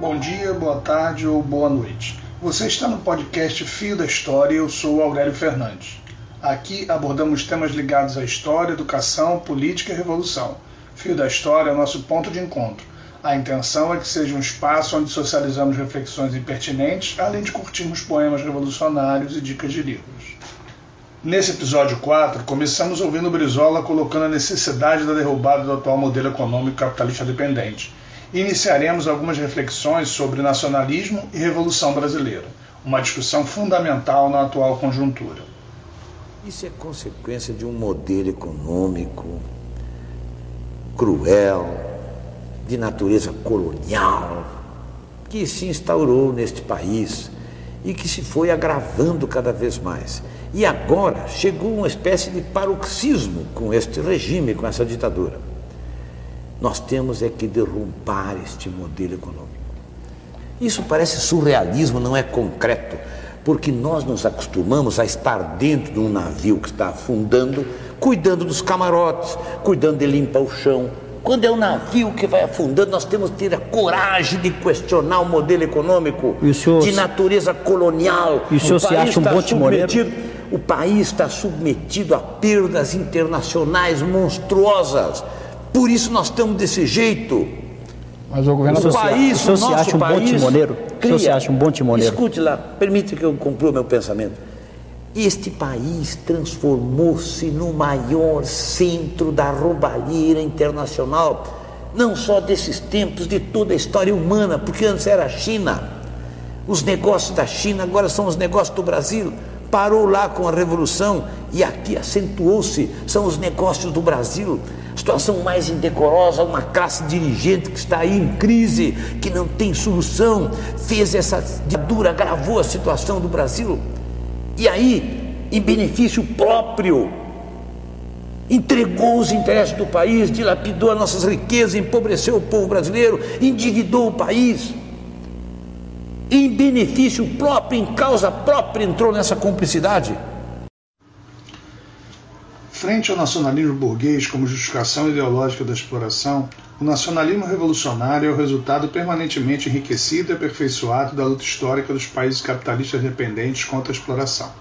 bom dia, boa tarde ou boa noite. Você está no podcast Fio da História e eu sou Aurélio Fernandes. Aqui abordamos temas ligados à história, educação, política e revolução. Fio da História é o nosso ponto de encontro. A intenção é que seja um espaço onde socializamos reflexões impertinentes, além de curtirmos poemas revolucionários e dicas de livros. Nesse episódio 4, começamos ouvindo Brizola colocando a necessidade da derrubada do atual modelo econômico capitalista dependente. Iniciaremos algumas reflexões sobre nacionalismo e Revolução Brasileira, uma discussão fundamental na atual conjuntura. Isso é consequência de um modelo econômico cruel, de natureza colonial, que se instaurou neste país e que se foi agravando cada vez mais. E agora chegou uma espécie de paroxismo com este regime, com essa ditadura. Nós temos que derrubar este modelo econômico. Isso parece surrealismo, não é concreto, porque nós nos acostumamos a estar dentro de um navio que está afundando, cuidando dos camarotes, cuidando de limpar o chão. Quando é um navio que vai afundando, nós temos que ter a coragem de questionar o modelo econômico de natureza colonial. E o senhor se acha um bom timoneiro? O país está submetido a perdas internacionais monstruosas. Por isso nós estamos desse jeito. Mas o governo país, o senhor se acha um bom timoneiro? O senhor se acha um bom timoneiro? Escute lá, permita que eu conclua meu pensamento. Este país transformou-se no maior centro da roubalheira internacional, não só desses tempos, de toda a história humana, porque antes era a China. Os negócios da China agora são os negócios do Brasil. Parou lá com a Revolução e aqui acentuou-se, são os negócios do Brasil. Situação mais indecorosa, uma classe dirigente que está aí em crise, que não tem solução, fez essa ditadura, agravou a situação do Brasil. E aí, em benefício próprio, entregou os interesses do país, dilapidou as nossas riquezas, empobreceu o povo brasileiro, endividou o país. Em benefício próprio, em causa própria, entrou nessa cumplicidade. Frente ao nacionalismo burguês como justificação ideológica da exploração, o nacionalismo revolucionário é o resultado permanentemente enriquecido e aperfeiçoado da luta histórica dos países capitalistas dependentes contra a exploração.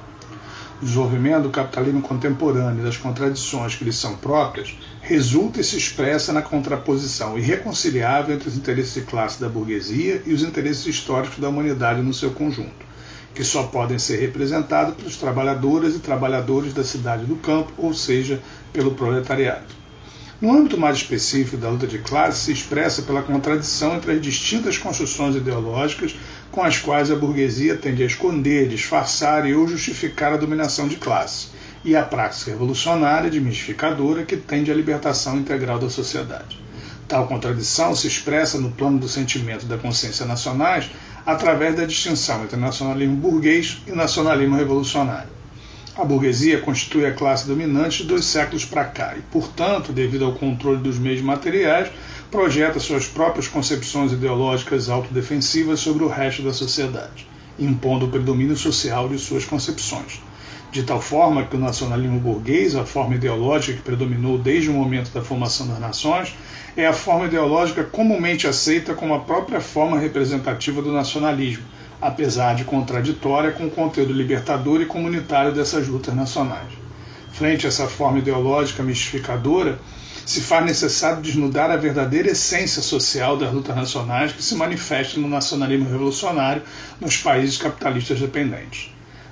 O desenvolvimento do capitalismo contemporâneo e das contradições que lhe são próprias resulta e se expressa na contraposição irreconciliável entre os interesses de classe da burguesia e os interesses históricos da humanidade no seu conjunto, que só podem ser representados pelos trabalhadoras e trabalhadores da cidade do campo, ou seja, pelo proletariado. No âmbito mais específico da luta de classe, se expressa pela contradição entre as distintas construções ideológicas com as quais a burguesia tende a esconder, disfarçar e ou justificar a dominação de classe, e a prática revolucionária desmistificadora que tende à libertação integral da sociedade. Tal contradição se expressa no plano do sentimento e da consciência nacionais através da distinção entre nacionalismo burguês e nacionalismo revolucionário. A burguesia constitui a classe dominante de 2 séculos para cá e, portanto, devido ao controle dos meios materiais, projeta suas próprias concepções ideológicas autodefensivas sobre o resto da sociedade, impondo o predomínio social de suas concepções. De tal forma que o nacionalismo burguês, a forma ideológica que predominou desde o momento da formação das nações, é a forma ideológica comumente aceita como a própria forma representativa do nacionalismo, apesar de contraditória com o conteúdo libertador e comunitário dessas lutas nacionais. Frente a essa forma ideológica mistificadora, se faz necessário desnudar a verdadeira essência social das lutas nacionais que se manifesta no nacionalismo revolucionário nos países capitalistas dependentes,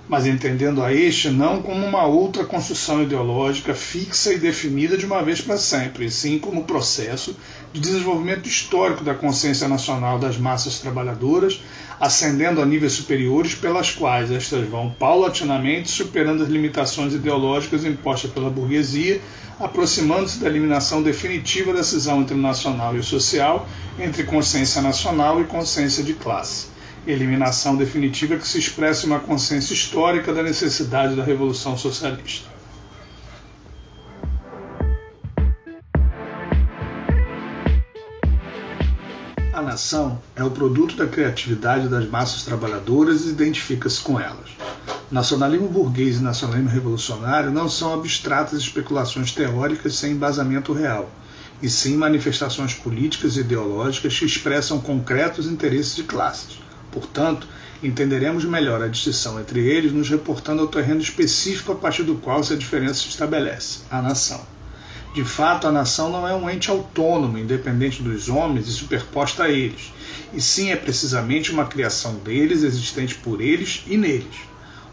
mas entendendo a este não como uma outra construção ideológica fixa e definida de uma vez para sempre, e sim como processo de desenvolvimento histórico da consciência nacional das massas trabalhadoras, ascendendo a níveis superiores pelas quais estas vão paulatinamente superando as limitações ideológicas impostas pela burguesia, aproximando-se da eliminação definitiva da cisão entre o nacional e o social, entre consciência nacional e consciência de classe. Eliminação definitiva que se expressa em uma consciência histórica da necessidade da revolução socialista. A nação é o produto da criatividade das massas trabalhadoras e identifica-se com elas. Nacionalismo burguês e nacionalismo revolucionário não são abstratas especulações teóricas sem embasamento real, e sim manifestações políticas e ideológicas que expressam concretos interesses de classes. Portanto, entenderemos melhor a distinção entre eles nos reportando ao terreno específico a partir do qual essa diferença se estabelece, a nação. De fato, a nação não é um ente autônomo, independente dos homens e superposta a eles, e sim é precisamente uma criação deles, existente por eles e neles.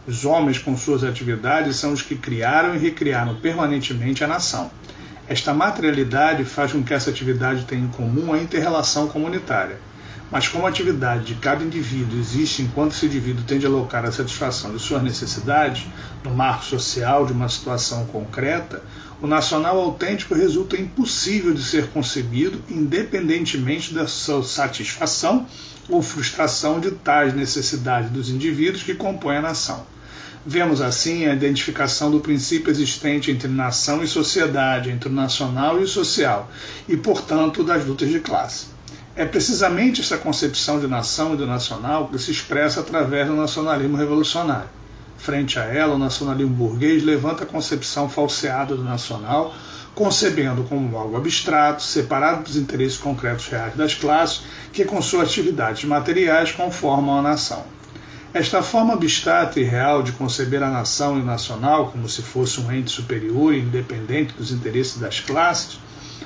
Os homens, com suas atividades, são os que criaram e recriaram permanentemente a nação. Esta materialidade faz com que essa atividade tenha em comum a inter-relação comunitária. Mas como a atividade de cada indivíduo existe enquanto esse indivíduo tende a alocar a satisfação de suas necessidades, no marco social de uma situação concreta, o nacional autêntico resulta impossível de ser concebido independentemente da sua satisfação ou frustração de tais necessidades dos indivíduos que compõem a nação. Vemos assim a identificação do princípio existente entre nação e sociedade, entre o nacional e o social, e, portanto, das lutas de classe. É precisamente essa concepção de nação e do nacional que se expressa através do nacionalismo revolucionário. Frente a ela, o nacionalismo burguês levanta a concepção falseada do nacional, concebendo como algo abstrato, separado dos interesses concretos reais das classes, que com suas atividades materiais conformam a nação. Esta forma abstrata e real de conceber a nação e o nacional como se fosse um ente superior e independente dos interesses das classes,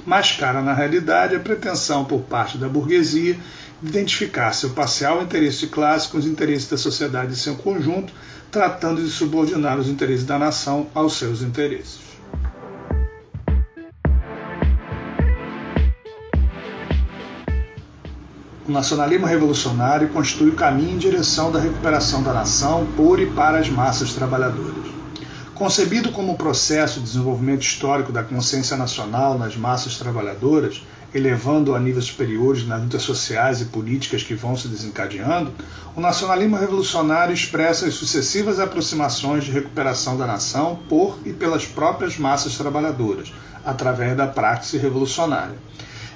mascara na realidade a pretensão por parte da burguesia de identificar seu parcial interesse de classe com os interesses da sociedade em seu conjunto, tratando de subordinar os interesses da nação aos seus interesses. O nacionalismo revolucionário constitui o caminho em direção da recuperação da nação por e para as massas trabalhadoras. Concebido como um processo de desenvolvimento histórico da consciência nacional nas massas trabalhadoras, elevando a níveis superiores nas lutas sociais e políticas que vão se desencadeando, o nacionalismo revolucionário expressa as sucessivas aproximações de recuperação da nação por e pelas próprias massas trabalhadoras, através da praxe revolucionária.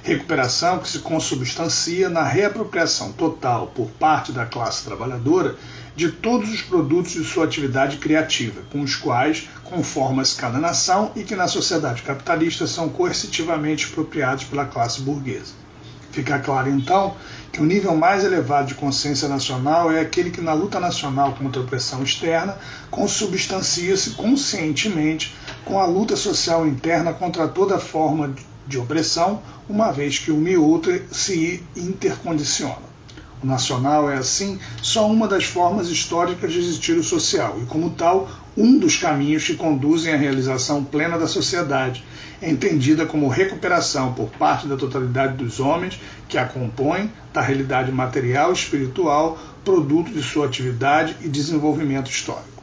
Recuperação que se consubstancia na reapropriação total por parte da classe trabalhadora de todos os produtos de sua atividade criativa, com os quais conforma-se cada nação e que na sociedade capitalista são coercitivamente expropriados pela classe burguesa. Fica claro, então, que o nível mais elevado de consciência nacional é aquele que na luta nacional contra a opressão externa consubstancia-se conscientemente com a luta social interna contra toda forma de opressão, uma vez que uma e outra se intercondicionam. O nacional é, assim, só uma das formas históricas de existir o social e, como tal, um dos caminhos que conduzem à realização plena da sociedade, entendida como recuperação por parte da totalidade dos homens que a compõem da realidade material e espiritual, produto de sua atividade e desenvolvimento histórico.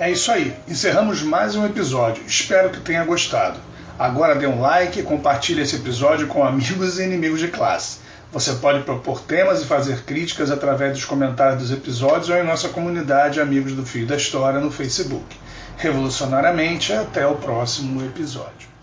É isso aí, encerramos mais um episódio, espero que tenha gostado. Agora dê um like e compartilhe esse episódio com amigos e inimigos de classe. Você pode propor temas e fazer críticas através dos comentários dos episódios ou em nossa comunidade Amigos do Fio da História no Facebook. Revolucionariamente, até o próximo episódio.